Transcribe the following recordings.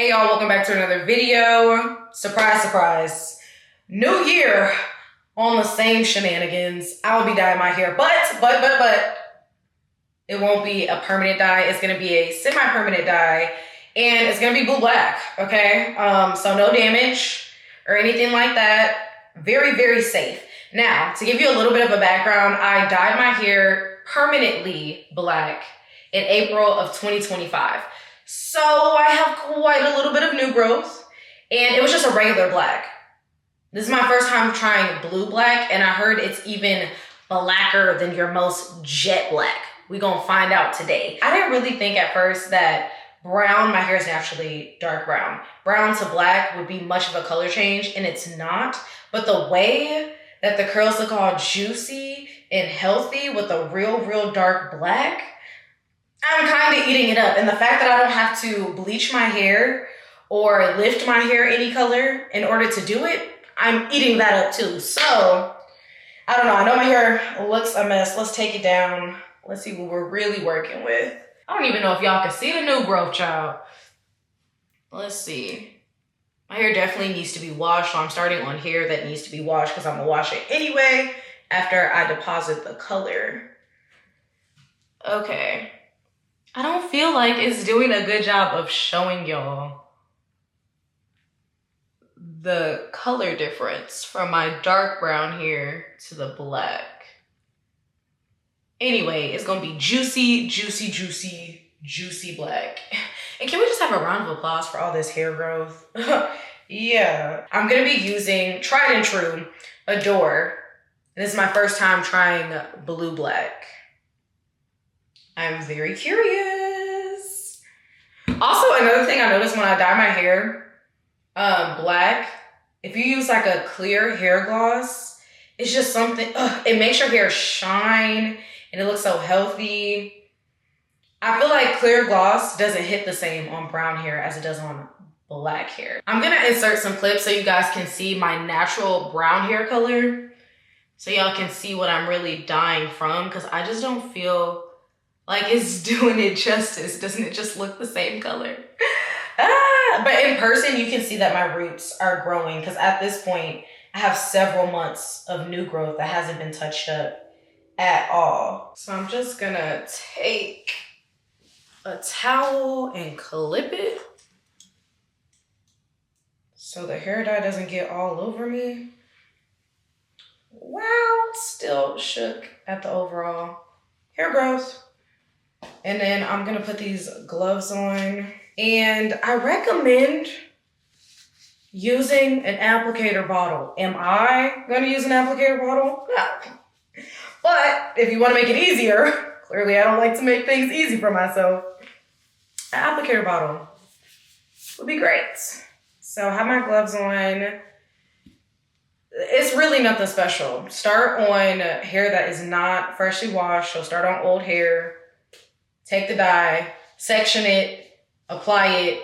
Hey y'all, welcome back to another video. Surprise, surprise. New year on the same shenanigans. I'll be dyeing my hair, but it won't be a permanent dye. It's gonna be a semi-permanent dye and it's gonna be blue black, okay? So no damage or anything like that. Very, very safe. Now, to give you a little bit of a background, I dyed my hair permanently black in April of 2025. So I have quite a little bit of new growth and it was just a regular black. This is my first time trying blue black and I heard it's even blacker than your most jet black. We gonna find out today. I didn't really think at first that brown, my hair is naturally dark brown. Brown to black would be much of a color change and it's not. But the way that the curls look all juicy and healthy with a real dark black, I'm kind of eating it up. And the fact that I don't have to bleach my hair or lift my hair any color in order to do it, I'm eating that up too. So, I don't know. I know my hair looks a mess. Let's take it down. Let's see what we're really working with. I don't even know if y'all can see the new growth, child. Let's see. My hair definitely needs to be washed. So I'm starting on hair that needs to be washed because I'm going to wash it anyway after I deposit the color. Okay. I don't feel like it's doing a good job of showing y'all the color difference from my dark brown hair to the black. Anyway, it's gonna be juicy black. And can we just have a round of applause for all this hair growth? Yeah. I'm gonna be using tried and true Adore. This is my first time trying blue black. I'm very curious. Also, another thing I noticed when I dye my hair black, if you use like a clear hair gloss, it's just something, it makes your hair shine and it looks so healthy. I feel like clear gloss doesn't hit the same on brown hair as it does on black hair. I'm gonna insert some clips so you guys can see my natural brown hair color. So y'all can see what I'm really dyeing from, because I just don't feel like it's doing it justice. Doesn't it just look the same color? But in person, you can see that my roots are growing because at this point, I have several months of new growth that hasn't been touched up at all. So I'm just gonna take a towel and clip it so the hair dye doesn't get all over me. Wow, still shook at the overall hair growth. And then I'm gonna put these gloves on. And I recommend using an applicator bottle. Am I gonna use an applicator bottle? No. But if you wanna make it easier, clearly I don't like to make things easy for myself, an applicator bottle would be great. So I have my gloves on. It's really nothing special. Start on hair that is not freshly washed. So start on old hair. Take the dye, section it, apply it,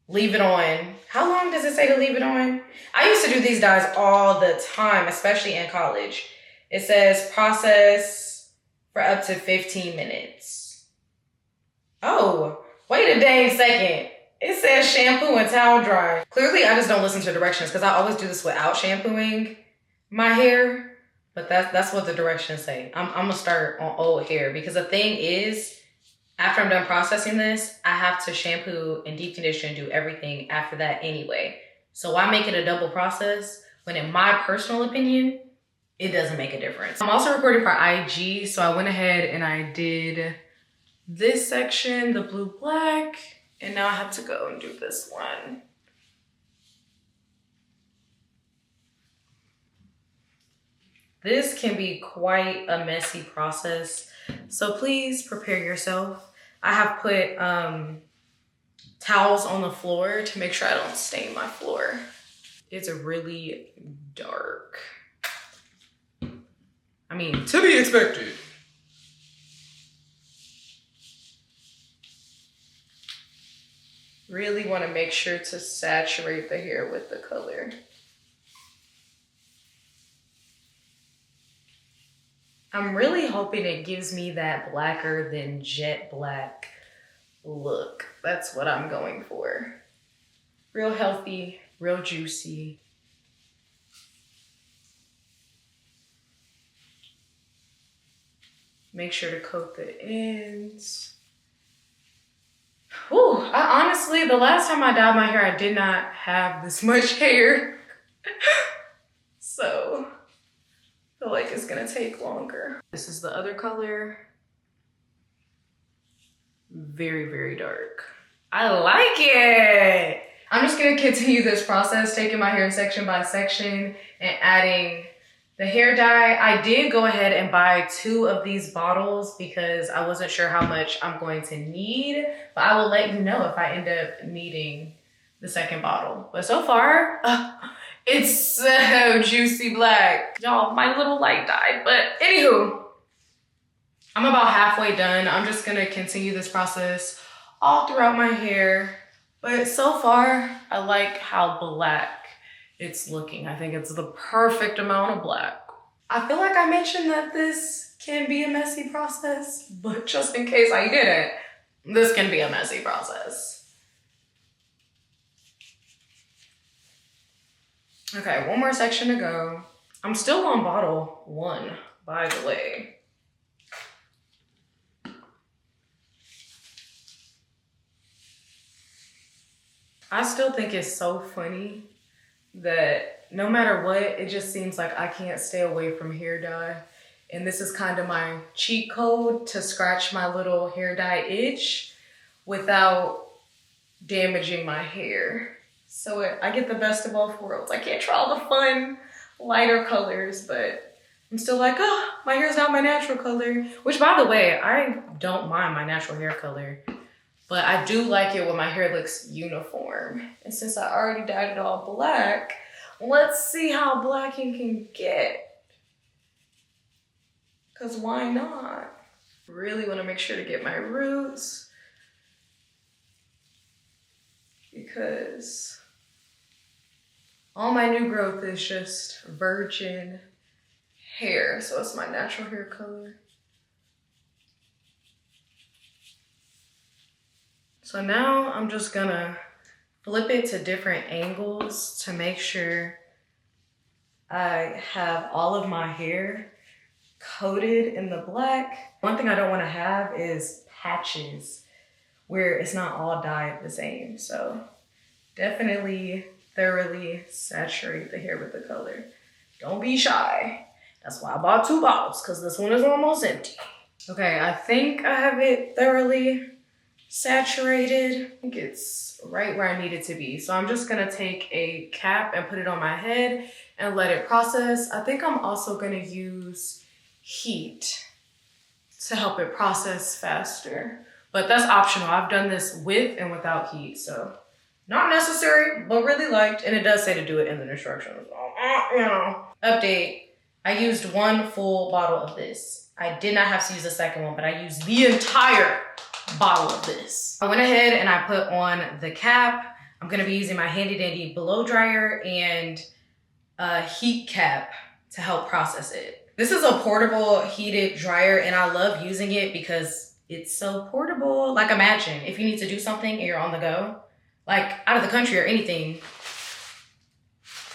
leave it on. How long does it say to leave it on? I used to do these dyes all the time, especially in college. It says process for up to 15 minutes. Oh, wait a dang second. It says shampoo and towel dry. Clearly, I just don't listen to directions because I always do this without shampooing my hair. But that's what the directions say. I'm gonna start on old hair because the thing is, after I'm done processing this, I have to shampoo and deep condition and do everything after that anyway. So why make it a double process when in my personal opinion, it doesn't make a difference. I'm also recording for IG, so I went ahead and I did this section, the blue black, and now I have to go and do this one. This can be quite a messy process, so please prepare yourself. I have put towels on the floor to make sure I don't stain my floor. It's really dark. I mean, to be expected. Really want to make sure to saturate the hair with the color. I'm really hoping it gives me that blacker than jet black look. That's what I'm going for. Real healthy, real juicy. Make sure to coat the ends. Ooh, I honestly, the last time I dyed my hair, I did not have this much hair. So, I feel like it's gonna take longer. This is the other color. Very, very dark. I like it. I'm just gonna continue this process, taking my hair section by section and adding the hair dye. I did go ahead and buy 2 of these bottles because I wasn't sure how much I'm going to need, but I will let you know if I end up needing the second bottle. But so far, it's so juicy black. Y'all, my little light died, but anywho, I'm about halfway done. I'm just gonna continue this process all throughout my hair. But so far, I like how black it's looking. I think it's the perfect amount of black. I feel like I mentioned that this can be a messy process, but just in case I didn't, this can be a messy process. Okay, one more section to go. I'm still on bottle 1, by the way. I still think it's so funny that no matter what, it just seems like I can't stay away from hair dye. And this is kind of my cheat code to scratch my little hair dye itch without damaging my hair. So I get the best of both worlds. I can't try all the fun, lighter colors, but I'm still like, oh, my hair's not my natural color. Which, by the way, I don't mind my natural hair color. But I do like it when my hair looks uniform. And since I already dyed it all black, let's see how black it can get. Cause why not? Really wanna make sure to get my roots. Because all my new growth is just virgin hair. So it's my natural hair color. So now I'm just gonna flip it to different angles to make sure I have all of my hair coated in the black. One thing I don't wanna have is patches where it's not all dyed the same. So definitely thoroughly saturate the hair with the color. Don't be shy. That's why I bought 2 bottles, because this one is almost empty. Okay, I think I have it thoroughly saturated. I think it's right where I need it to be. So I'm just gonna take a cap and put it on my head and let it process. I think I'm also gonna use heat to help it process faster, but that's optional. I've done this with and without heat, so not necessary, but really liked, and it does say to do it in the instructions. You know. Update, I used 1 full bottle of this. I did not have to use a second one, but I used the entire bottle of this. I went ahead and I put on the cap. I'm gonna be using my handy dandy blow dryer and a heat cap to help process it. This is a portable heated dryer and I love using it because it's so portable. Like imagine if you need to do something and you're on the go, like out of the country or anything.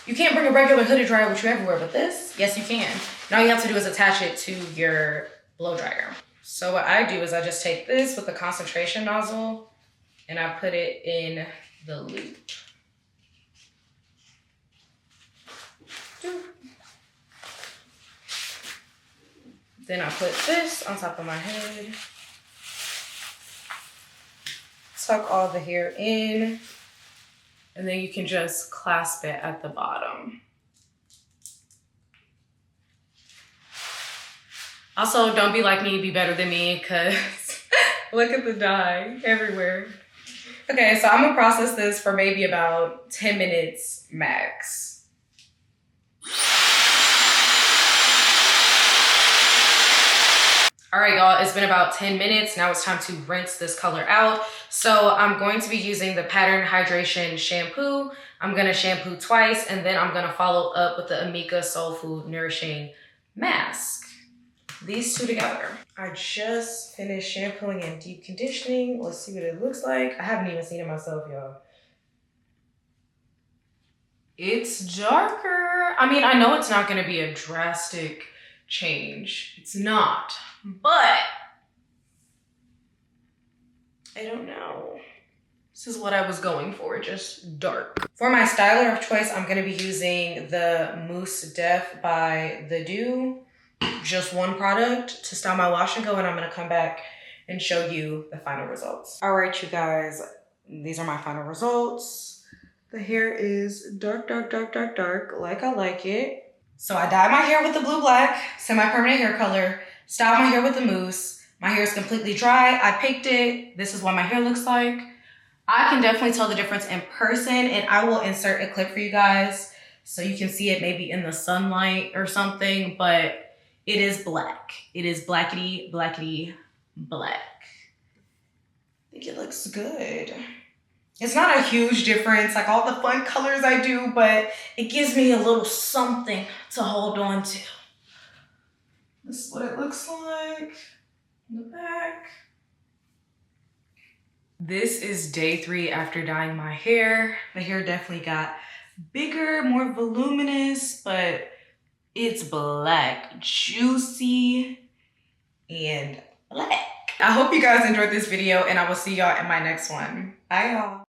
You can't bring a regular hooded dryer with you everywhere, but this, yes you can. Now all you have to do is attach it to your blow dryer. So what I do is I just take this with the concentration nozzle and I put it in the loop. Then I put this on top of my head. Tuck all the hair in, and then you can just clasp it at the bottom. Also, don't be like me, be better than me, because look at the dye everywhere. Okay, so I'm gonna process this for maybe about 10 minutes max. All right, y'all, it's been about 10 minutes. Now it's time to rinse this color out. So I'm going to be using the Pattern Hydration shampoo. I'm gonna shampoo twice, and then I'm gonna follow up with the Amika Soul Food Nourishing Mask. These 2 together. I just finished shampooing and deep conditioning. Let's see what it looks like. I haven't even seen it myself, y'all. It's darker. I mean, I know it's not gonna be a drastic change. It's not, but I don't know. This is what I was going for, just dark. For my styler of choice, I'm gonna be using the Mousse Def by The Dew. Just one product to style my wash and go, and I'm gonna come back and show you the final results. All right, you guys, these are my final results. The hair is dark, dark, dark, dark, dark, like I like it. So I dyed my hair with the blue black, semi-permanent hair color, styled my hair with the mousse. My hair is completely dry. I picked it. This is what my hair looks like. I can definitely tell the difference in person, and I will insert a clip for you guys so you can see it maybe in the sunlight or something, but it is black. It is blackety, blackety, black. I think it looks good. It's not a huge difference, like all the fun colors I do, but it gives me a little something to hold on to. This is what it looks like in the back. This is day 3 after dyeing my hair. The hair definitely got bigger, more voluminous, but it's black, juicy, and black. I hope you guys enjoyed this video, and I will see y'all in my next one. Bye, y'all.